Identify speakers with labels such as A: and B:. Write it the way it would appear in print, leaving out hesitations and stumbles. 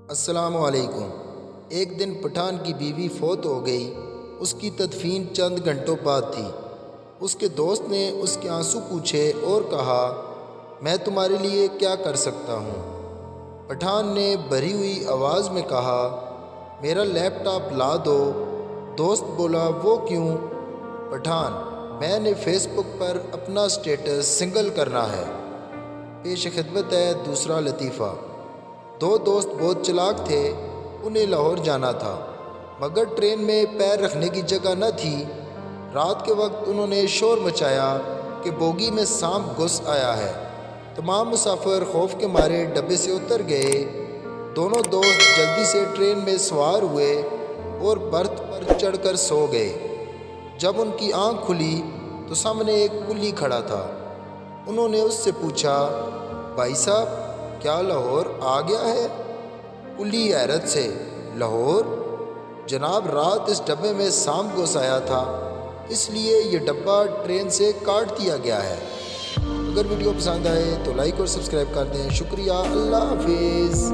A: السلام علیکم۔ ایک دن پٹھان کی بیوی فوت ہو گئی۔ اس کی تدفین چند گھنٹوں بعد تھی۔ اس کے دوست نے اس کے آنسو پوچھے اور کہا، میں تمہارے لیے کیا کر سکتا ہوں؟ پٹھان نے بھری ہوئی آواز میں کہا، میرا لیپ ٹاپ لا دو۔ دوست بولا، وہ کیوں؟ پٹھان، میں نے فیس بک پر اپنا سٹیٹس سنگل کرنا ہے۔ پیش خدمت ہے دوسرا لطیفہ۔ دو دوست بہت چلاک تھے۔ انہیں لاہور جانا تھا، مگر ٹرین میں پیر رکھنے کی جگہ نہ تھی۔ رات کے وقت انہوں نے شور مچایا کہ بوگی میں سانپ گھس آیا ہے۔ تمام مسافر خوف کے مارے ڈبے سے اتر گئے۔ دونوں دوست جلدی سے ٹرین میں سوار ہوئے اور برتھ پر چڑھ کر سو گئے۔ جب ان کی آنکھ کھلی تو سامنے ایک کلی کھڑا تھا۔ انہوں نے اس سے پوچھا، بھائی صاحب، کیا لاہور آ گیا ہے؟ کلی حیرت سے، لاہور؟ جناب، رات اس ڈبے میں سانپ گھس آیا تھا، اس لیے یہ ڈبہ ٹرین سے کاٹ دیا گیا ہے۔ اگر ویڈیو پسند آئے تو لائک اور سبسکرائب کر دیں۔ شکریہ، اللہ حافظ۔